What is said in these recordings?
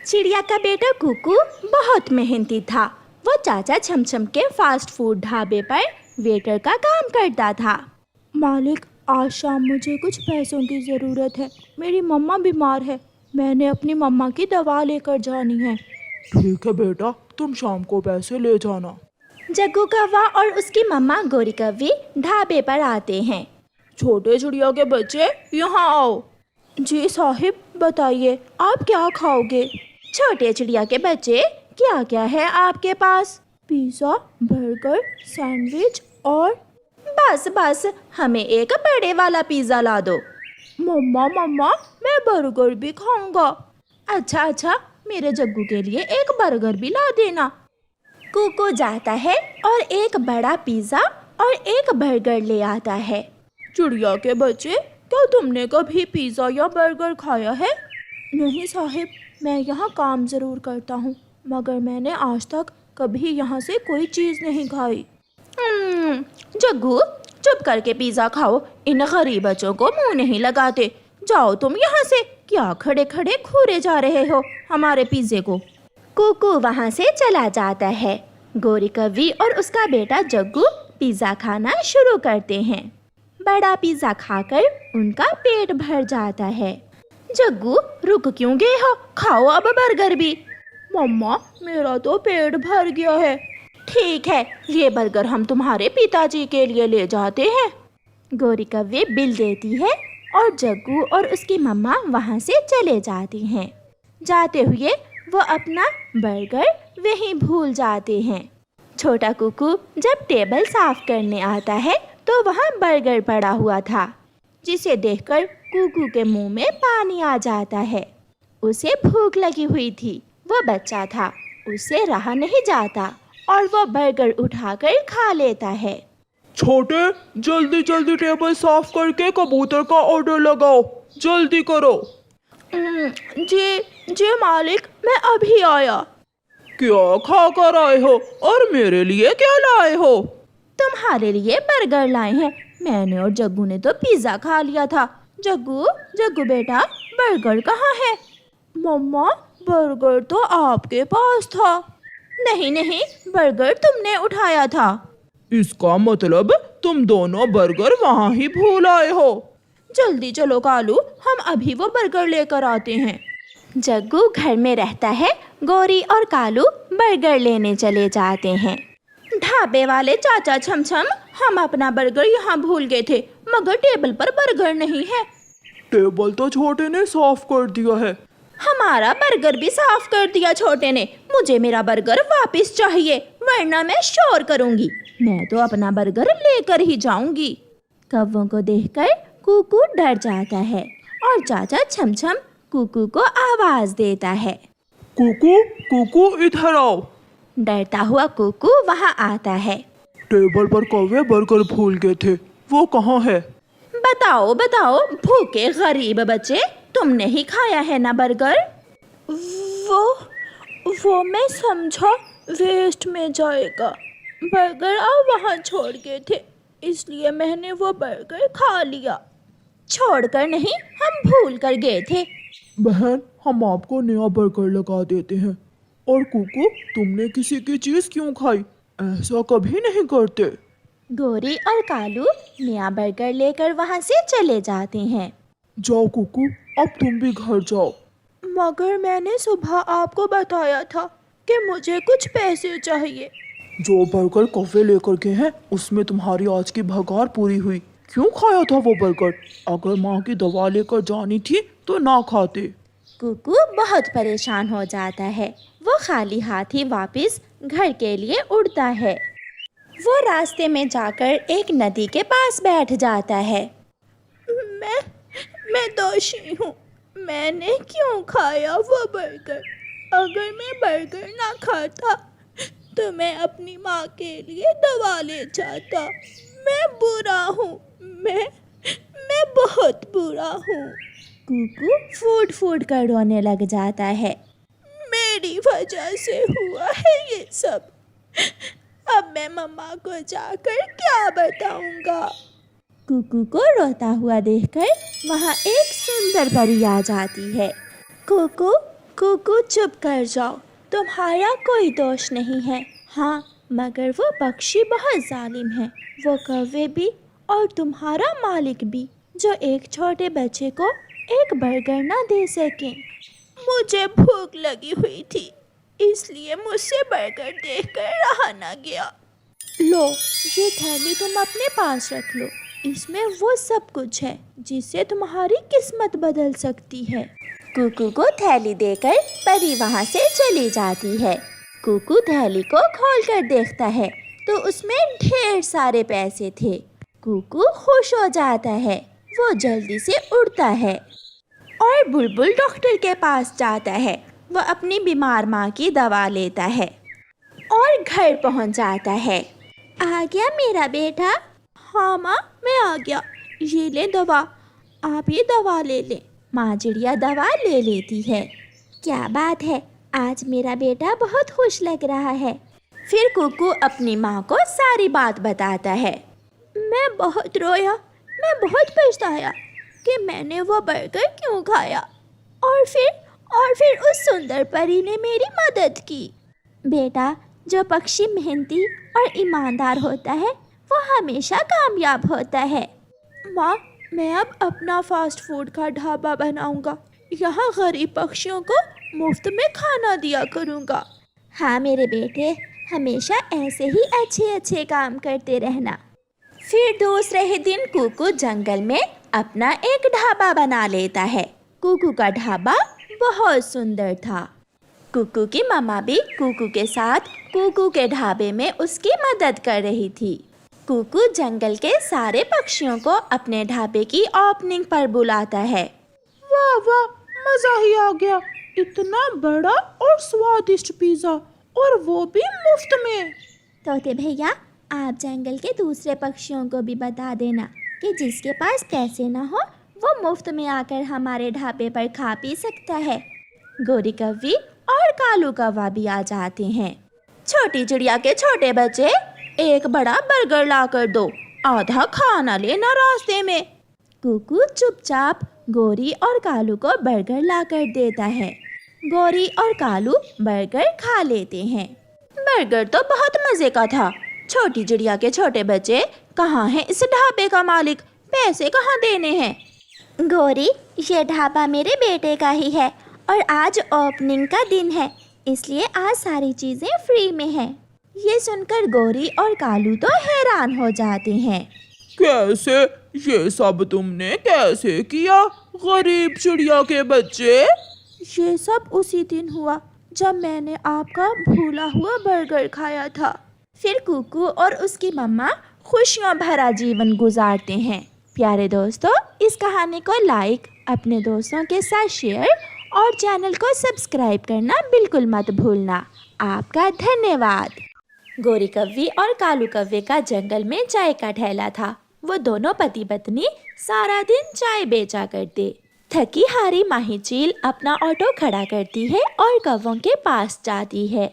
चिड़िया का बेटा कुकू बहुत मेहनती था। वो चाचा छमछम के फास्ट फूड ढाबे पर वेटर का काम करता था। मालिक, आज शाम मुझे कुछ पैसों की ज़रूरत है। मेरी मम्मा बीमार है। मैंने अपनी मम्मा की दवा लेकर जानी है। ठीक है बेटा, तुम शाम को पैसे ले जाना। जग्गू कौवा और उसकी मम्मा गोरी कौवी ढाबे पर आते हैं। छोटे चिड़िया के बच्चे, यहाँ आओ। जी साहिब, बताइए आप क्या खाओगे? छोटे चिड़िया के बच्चे, क्या क्या है आपके पास? पिज़्ज़ा, बर्गर, सैंडविच और बस बस हमें एक बड़े वाला पिज़्ज़ा ला दो। मम्मा मम्मा, मैं बर्गर भी खाऊंगा। अच्छा अच्छा, मेरे जग्गू के लिए एक बर्गर भी ला देना। कुकू जाता है और एक बड़ा पिज़्ज़ा और एक बर्गर ले आता है। चिड़िया के बच्चे, क्या तुमने कभी पिज़्ज़ा या बर्गर खाया है? नहीं साहिब, मैं यहाँ काम ज़रूर करता हूँ, मगर मैंने आज तक कभी यहाँ से कोई चीज़ नहीं खाई। जग्गू, चुप करके पिज़्ज़ा खाओ। इन गरीब बच्चों को मुंह नहीं लगाते। जाओ तुम यहाँ से, क्या खड़े खड़े घूरे जा रहे हो हमारे पिज़्ज़े को। कुकू वहाँ से चला जाता है। गोरी कौवी और उसका बेटा जग्गू पिज़्ज़ा खाना शुरू करते हैं। बड़ा पिज़्ज़ा खाकर उनका पेट भर जाता है। जग्गू, रुक क्यों गए हो? खाओ अब बर्गर भी। मम्मा, मेरा तो पेट भर गया है। ठीक है, ये बर्गर हम तुम्हारे पिताजी के लिए ले जाते हैं। गोरी कौवी बिल देती है और जग्गू और उसकी मम्मा वहाँ से चले जाती हैं। जाते हुए वो अपना बर्गर वहीं भूल जाते हैं। छोटा कुकू जब टेबल साफ करने आता है तो वहाँ बर्गर पड़ा हुआ था, जिसे देखकर कुकू के मुंह में पानी आ जाता है। उसे भूख लगी हुई थी, वो बच्चा था, उससे रहा नहीं जाता और वो बर्गर उठाकर खा लेता है। छोटे, जल्दी जल्दी टेबल साफ करके कबूतर का ऑर्डर लगाओ, जल्दी करो। जी जी मालिक, मैं अभी आया। क्या खा कर आए हो और मेरे लिए क्या लाए हो? तुम्हारे लिए बर्गर लाए हैं। मैंने और जग्गू ने तो पिज़्ज़ा खा लिया था। जग्गू जग्गू बेटा, बर्गर कहाँ है? मम्मा, बर्गर तो आपके पास था। नहीं नहीं, बर्गर तुमने उठाया था। इसका मतलब तुम दोनों बर्गर वहाँ ही भूल आए हो। जल्दी चलो कालू, हम अभी वो बर्गर लेकर आते हैं। जग्गू घर में रहता है। गोरी और कालू बर्गर लेने चले जाते हैं। ढाबे वाले चाचा छमछम, हम अपना बर्गर यहाँ भूल गए थे, मगर टेबल पर बर्गर नहीं है। टेबल तो छोटे ने साफ कर दिया है। हमारा बर्गर भी साफ कर दिया छोटे ने। मुझे मेरा बर्गर वापस चाहिए, वरना मैं शोर करूंगी। मैं तो अपना बर्गर लेकर ही जाऊंगी। कौवों को देखकर कुकू डर जाता है और चाचा छमछम कुकू को आवाज देता है। कुकू कुकू, इधर आओ। डरता हुआ कुकू वहाँ आता है। टेबल पर कौवे बर्गर भूल गए थे, वो कहाँ है? बताओ बताओ भूखे गरीब बच्चे, तुमने ही खाया है ना बर्गर? वो मैं समझा वेस्ट में जाएगा। बर्गर आप वहाँ छोड़ गए थे, इसलिए मैंने वो बर्गर खा लिया। छोड़कर नहीं, हम भूल कर गए थे। बहन, हम आपको नया बर्गर लगा देते हैं। और कुकू, तुमने किसी की चीज़ क्यों खाई? ऐसा कभी नहीं करते। गोरी और कालू नया बर्गर लेकर वहाँ से चले जाते हैं। जाओ कुकू, अब तुम भी घर जाओ। मगर मैंने सुबह आपको बताया था कि मुझे कुछ पैसे चाहिए। जो बर्गर कौवे लेकर गए हैं उसमें तुम्हारी आज की भगार पूरी हुई। क्यों खाया था वो बर्गर? अगर माँ की दवा लेकर जानी थी तो ना खाते। कुकू बहुत परेशान हो जाता है। वो खाली हाथ ही वापस घर के लिए उड़ता है। वो रास्ते में जाकर एक नदी के पास बैठ जाता है। मैं दोषी हूँ। मैंने क्यों खाया वो बर्गर? अगर मैं बर्गर ना खाता तो मैं अपनी माँ के लिए दवा ले जाता। मैं बुरा हूँ, मैं बहुत बुरा हूँ। कुकू फूट फूट कर रोने लग जाता है। मेरी वजह से हुआ है ये सब। अब मैं मम्मा को जाकर क्या बताऊंगा? कुकू को रोता हुआ देखकर वहाँ एक सुंदर परी आ जाती है। कुकू, कुकू चुप कर जाओ, तुम्हारा कोई दोष नहीं है। हाँ, मगर वो पक्षी बहुत जालिम है, वो कौवे भी और तुम्हारा मालिक भी, जो एक छोटे बच्चे को एक बर्गर ना दे सके। मुझे भूख लगी हुई थी, इसलिए मुझसे बर्गर देखकर रहा ना गया। लो, ये थैली तुम अपने पास रख लो, इसमें वो सब कुछ है जिससे तुम्हारी किस्मत बदल सकती है। कुकू को थैली देकर परी वहाँ से चली जाती है। कुकू थैली को खोलकर देखता है तो उसमें ढेर सारे पैसे थे। कुकू खुश हो जाता है, वो जल्दी से उड़ता है और बुलबुल डॉक्टर के पास जाता है। वो अपनी बीमार माँ की दवा लेता है और घर पहुँच जाता है। आ गया मेरा बेटा? हाँ माँ, मैं आ गया। ये ले दवा, आप ये दवा ले लें। माँ चिड़िया दवा ले लेती है। क्या बात है, आज मेरा बेटा बहुत खुश लग रहा है। फिर कुकू अपनी माँ को सारी बात बताता है। मैं बहुत रोया, मैं बहुत पछताया कि मैंने वो बर्गर क्यों खाया, और फिर उस सुंदर परी ने मेरी मदद की। बेटा, जो पक्षी मेहनती और ईमानदार होता है वो हमेशा कामयाब होता है। माँ, मैं अब अपना फास्ट फूड का ढाबा बनाऊंगा, यहाँ गरीब पक्षियों को मुफ्त में खाना दिया करूँगा। हाँ मेरे बेटे, हमेशा ऐसे ही अच्छे अच्छे काम करते रहना। फिर दूसरे ही दिन कुकू जंगल में अपना एक ढाबा बना लेता है। कुकू का ढाबा बहुत सुंदर था। कुकू की मम्मा भी कुकू के साथ कुकू के ढाबे में उसकी मदद कर रही थी। कुकू जंगल के सारे पक्षियों को अपने ढाबे की ओपनिंग पर बुलाता है। वाह वाह, मजा ही आ गया, इतना बड़ा और स्वादिष्ट पिज्जा, और वो भी मुफ्त में। तोते भैया, आप जंगल के दूसरे पक्षियों को भी बता देना कि जिसके पास पैसे ना हो वो मुफ्त में आकर हमारे ढाबे पर खा पी सकता है। गोरी कौवी और कालू कौवा भी आ जाते हैं। छोटी चिड़िया के छोटे बच्चे, एक बड़ा बर्गर ला कर दो, आधा खाना लेना रास्ते में। कुकू चुपचाप गोरी और कालू को बर्गर ला कर देता है। गोरी और कालू बर्गर खा लेते हैं। बर्गर तो बहुत मजे का था। छोटी चिड़िया के छोटे बच्चे, कहाँ है इस ढाबे का मालिक, पैसे कहाँ देने हैं? गोरी, ये ढाबा मेरे बेटे का ही है और आज ओपनिंग का दिन है, इसलिए आज सारी चीजें फ्री में हैं। ये सुनकर गोरी और कालू तो हैरान हो जाते हैं। कैसे? ये सब तुमने कैसे किया, गरीब चिड़िया के बच्चे? ये सब उसी दिन हुआ जब मैंने आपका भूला हुआ बर्गर खाया था। फिर कुकू और उसकी मम्मा खुशियाँ भरा जीवन गुजारते हैं। प्यारे दोस्तों, इस कहानी को लाइक, अपने दोस्तों के साथ शेयर और चैनल को सब्सक्राइब करना बिल्कुल मत भूलना। आपका धन्यवाद। गोरी कौवी और कालू कौवे का जंगल में चाय का ठेला था। वो दोनों पति पत्नी सारा दिन चाय बेचा करते। थकी हारी माही चील अपना ऑटो खड़ा करती है और कौवों के पास जाती है।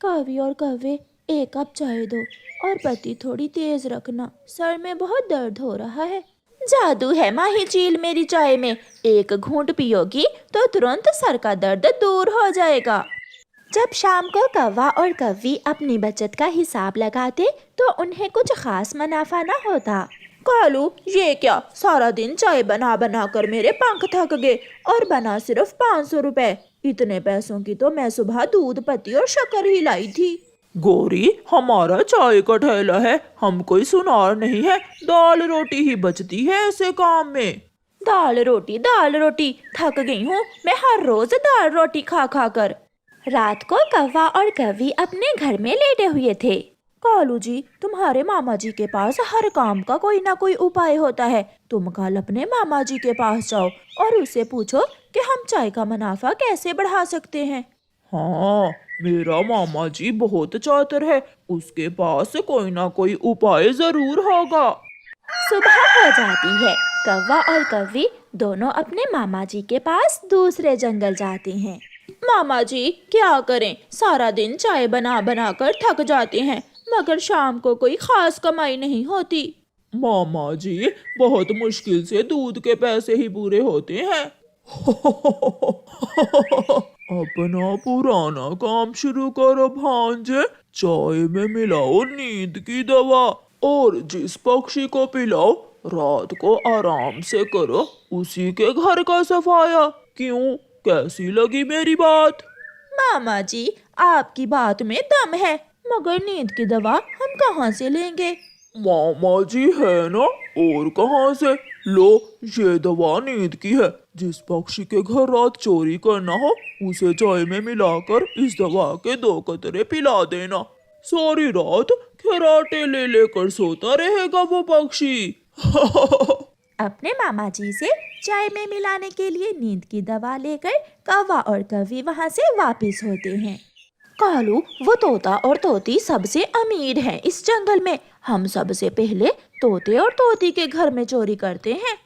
कौवी और कौवे, एक कप चाय दो और पत्ती थोड़ी तेज रखना, सर में बहुत दर्द हो रहा है। जादू है माही चील मेरी चाय में, एक घूंट पियोगी तो तुरंत सर का दर्द दूर हो जाएगा। जब शाम को कौवा और कौवी अपनी बचत का हिसाब लगाते तो उन्हें कुछ खास मुनाफा न होता। कालू, ये क्या, सारा दिन चाय बना बना कर मेरे पंख थक गए और बना सिर्फ 500 रुपए। इतने पैसों की तो मैं सुबह दूध, पत्ती और शक्कर ही लाई थी। गोरी, हमारा चाय का ठेला है, हम कोई सुनार नहीं है, दाल रोटी ही बचती है ऐसे काम में। दाल रोटी, थक गई हूँ मैं हर रोज दाल रोटी खा खा कर। रात को कौवा और कौवी अपने घर में लेटे हुए थे। कालू जी, तुम्हारे मामा जी के पास हर काम का कोई ना कोई उपाय होता है। तुम कल अपने मामा जी के पास जाओ और उससे पूछो कि हम चाय का मुनाफा कैसे बढ़ा सकते हैं। हाँ, मेरा मामा जी बहुत चातुर है, उसके पास कोई ना कोई उपाय जरूर होगा। सुबह हो जाती है। कौवा और कौवी दोनों अपने मामा जी के पास दूसरे जंगल जाते हैं। मामा जी, क्या करें, सारा दिन चाय बना बना कर थक जाते हैं, मगर शाम को कोई खास कमाई नहीं होती। मामा जी, बहुत मुश्किल से दूध के पैसे ही पूरे होते हैं। अपना पुराना काम शुरू करो भांजे। चाय में मिलाओ नींद की दवा और जिस पक्षी को पिलाओ रात को आराम से करो उसी के घर का सफाया। क्यों, कैसी लगी मेरी बात? मामा जी, आपकी बात में दम है, मगर नींद की दवा हम कहाँ से लेंगे? मामा जी है ना, और कहाँ से? लो, ये दवा नींद की है। जिस पक्षी के घर रात चोरी करना हो उसे चाय में मिलाकर इस दवा के 2 कतरे पिला देना। सारी रात खर्राटे ले लेकर सोता रहेगा वो पक्षी। अपने मामा जी से चाय में मिलाने के लिए नींद की दवा लेकर कौवा और कौवी वहाँ से वापस होते हैं। कालू, वो तोता और तोती सबसे अमीर हैं इस जंगल में। हम सबसे पहले तोते और तोती के घर में चोरी करते हैं।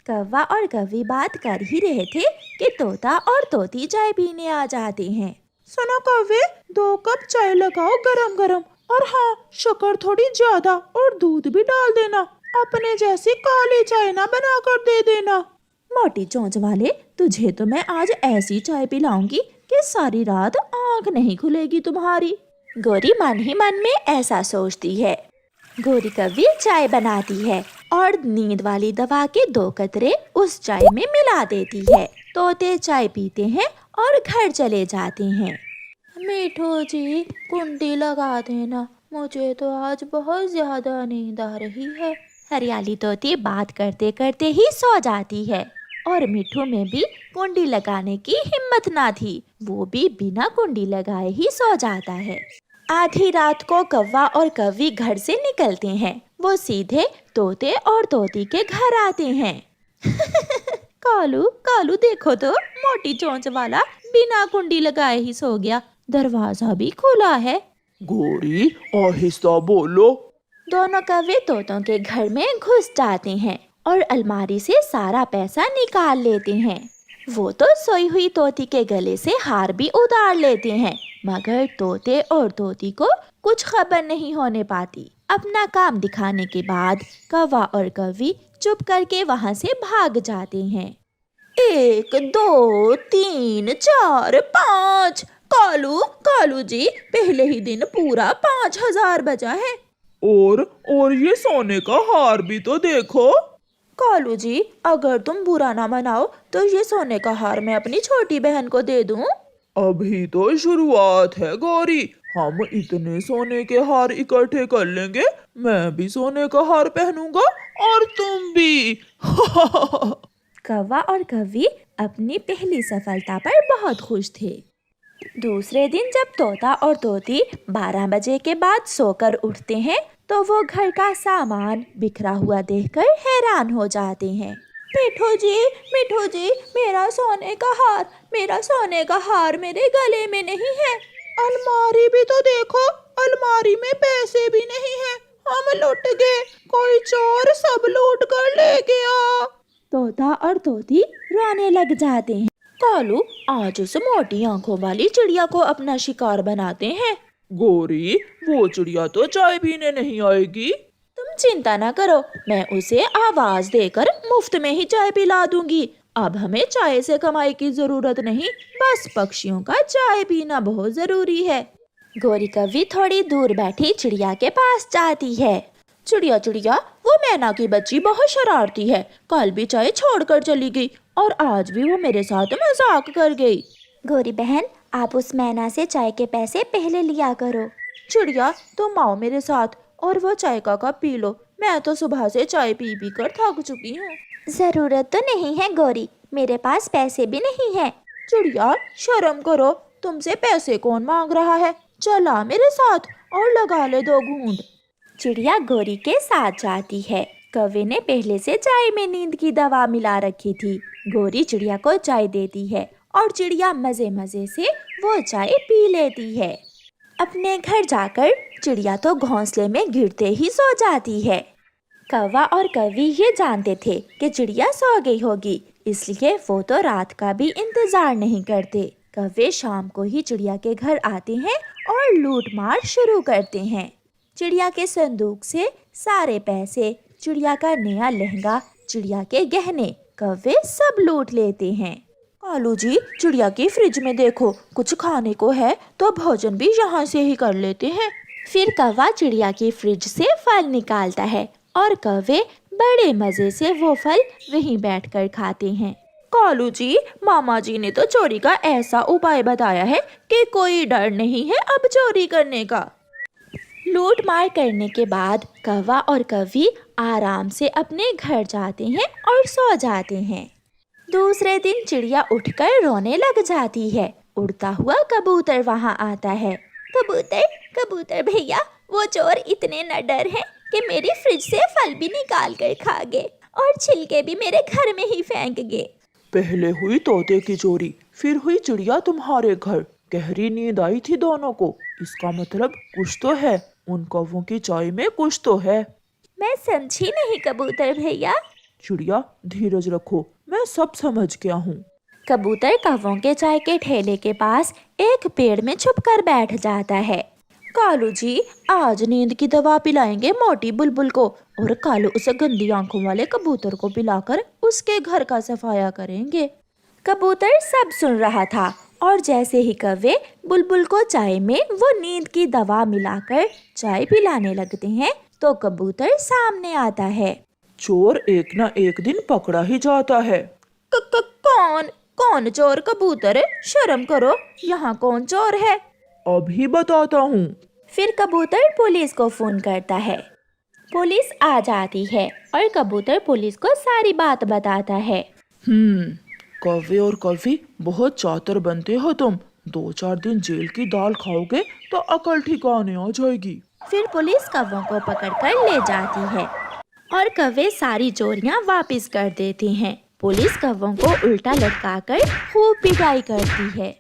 कौवा और कौवी बात कर ही रहे थे कि तोता और तोती चाय पीने आ जाते हैं। सुनो कौवे, 2 कप चाय लगाओ गरम गरम, और हाँ, शक्कर थोड़ी ज्यादा और दूध भी डाल देना। अपने जैसी काली चाय ना बना कर दे देना। मोटी चोंच वाले, तुझे तो मैं आज ऐसी चाय पिलाऊंगी कि सारी रात आंख नहीं खुलेगी तुम्हारी। गोरी मन ही मन में ऐसा सोचती है। गोरी कौवी चाय बनाती है और नींद वाली दवा के 2 कतरे उस चाय में मिला देती है। तोते चाय पीते हैं और घर चले जाते हैं। मीठू जी, कुंडी लगा देना, मुझे तो आज बहुत ज्यादा नींद आ रही है। हरियाली तोती बात करते करते ही सो जाती है और मिठू में भी कुंडी लगाने की हिम्मत ना थी। वो भी बिना कुंडी लगाए ही सो जाता है। आधी रात को कौवा और कौवी घर से निकलते हैं। वो सीधे तोते और तोती के घर आते हैं। कालू, कालू देखो तो, मोटी चोंच वाला बिना कुंडी लगाए ही सो गया, दरवाजा भी खुला है। गोरी, आहिस्ता बोलो। दोनों कौवे तोतों के घर में घुस जाते हैं और अलमारी से सारा पैसा निकाल लेते हैं। वो तो सोई हुई तोती के गले से हार भी उतार लेते हैं, मगर तोते और तोती को कुछ खबर नहीं होने पाती। अपना काम दिखाने के बाद कौवा और कौवी चुप करके वहाँ से भाग जाते हैं। 1 2 3 4 5। कालू, कालू जी, पहले ही दिन पूरा 5000 बचा है। और ये सोने का हार भी तो देखो। कालू जी, अगर तुम बुरा ना मनाओ तो ये सोने का हार मैं अपनी छोटी बहन को दे दूं। अभी तो शुरुआत है गौरी, हम इतने सोने के हार इकट्ठे कर लेंगे, मैं भी सोने का हार पहनूंगा और तुम भी। कौवा और कौवी अपनी पहली सफलता पर बहुत खुश थे। दूसरे दिन जब तोता और तोती 12 बजे के बाद सोकर उठते हैं तो वो घर का सामान बिखरा हुआ देखकर हैरान हो जाते हैं। मिठू जी, मेरा सोने का हार, मेरा सोने का हार मेरे गले में नहीं है। अलमारी भी तो देखो, अलमारी में पैसे भी नहीं है। हम लुट गए, कोई चोर सब लूट कर ले गया। तोता और तोती रोने लग जाते हैं। कालू, आज उस मोटी आंखों वाली चिड़िया को अपना शिकार बनाते हैं। गोरी, वो चिड़िया तो चाय पीने नहीं आएगी। तुम चिंता ना करो, मैं उसे आवाज देकर मुफ्त में ही चाय पिला दूंगी। अब हमें चाय से कमाई की जरूरत नहीं, बस पक्षियों का चाय पीना बहुत जरूरी है। गोरी कौवी थोड़ी दूर बैठी चिड़िया के पास जाती है। चिड़िया चिड़िया, वो मैना की बच्ची बहुत शरारती है, कल भी चाय छोड़कर चली गई और आज भी वो मेरे साथ मजाक कर गई। गोरी बहन, आप उस मैना से चाय के पैसे पहले लिया करो। चिड़िया, तुम आओ मेरे साथ और वो चाय का कप पी लो, मैं तो सुबह से चाय पी पी कर थक चुकी हूँ। जरूरत तो नहीं है गोरी, मेरे पास पैसे भी नहीं है। चिड़िया, शर्म करो, तुमसे पैसे कौन मांग रहा है, चला मेरे साथ और लगा ले 2 घूंट। चिड़िया गोरी के साथ जाती है। कौवे ने पहले से चाय में नींद की दवा मिला रखी थी। गोरी चिड़िया को चाय देती है और चिड़िया मजे मजे से वो चाय पी लेती है। अपने घर जाकर चिड़िया तो घोंसले में गिरते ही सो जाती है। कौवा और कौवी ये जानते थे कि चिड़िया सो गई होगी, इसलिए वो तो रात का भी इंतजार नहीं करते। कौवे शाम को ही चिड़िया के घर आते हैं और लूट मार शुरू करते हैं। चिड़िया के संदूक से सारे पैसे, चिड़िया का नया लहंगा, चिड़िया के गहने कौवे सब लूट लेते हैं। कालू जी, चिड़िया की फ्रिज में देखो, कुछ खाने को है तो भोजन भी यहाँ से ही कर लेते हैं। फिर कौवा चिड़िया की फ्रिज से फल निकालता है और कौवे बड़े मजे से वो फल वहीं बैठकर खाते हैं। कालू जी, मामा जी ने तो चोरी का ऐसा उपाय बताया है कि कोई डर नहीं है अब चोरी करने का। लूट मार करने के बाद कौवा और कौवी आराम से अपने घर जाते हैं और सो जाते हैं। दूसरे दिन चिड़िया उठकर रोने लग जाती है। उड़ता हुआ कबूतर वहाँ आता है। कबूतर, कबूतर भैया, वो चोर इतने निडर हैं कि मेरी फ्रिज से फल भी निकाल कर खा गए और छिलके भी मेरे घर में ही फेंक गए। पहले हुई तोते की चोरी, फिर हुई चिड़िया तुम्हारे घर। गहरी नींद आई थी दोनों को। इसका मतलब कुछ तो है, उन कौवों की चाय में कुछ तो है। मैं समझी नहीं कबूतर भैया। चिड़िया, धीरज रखो, मैं सब समझ गया हूँ। कबूतर कौवों के चाय के ठेले के पास एक पेड़ में छुपकर बैठ जाता है। कालू जी, आज नींद की दवा पिलाएंगे मोटी बुलबुल को और कालू उसे गंदी आंखों वाले कबूतर को पिलाकर उसके घर का सफाया करेंगे। कबूतर सब सुन रहा था और जैसे ही कौवे बुलबुल को चाय में वो नींद की दवा मिलाकर चाय पिलाने लगते हैं तो कबूतर सामने आता है। चोर एक ना एक दिन पकड़ा ही जाता है। कौन कौन चोर? कबूतर, शर्म करो, यहाँ कौन चोर है? अभी बताता हूँ। फिर कबूतर पुलिस को फोन करता है। पुलिस आ जाती है और कबूतर पुलिस को सारी बात बताता है। कौवे और कौवी, बहुत चातर बनते हो तुम। 2-4 दिन जेल की दाल खाओगे तो अकल ठिकाने आ जाएगी। फिर पुलिस कौवों को पकड़कर ले जाती है और कौवे सारी चोरियां वापस कर देते हैं। पुलिस कौवों को उल्टा लटकाकर खूब पिटाई करती है।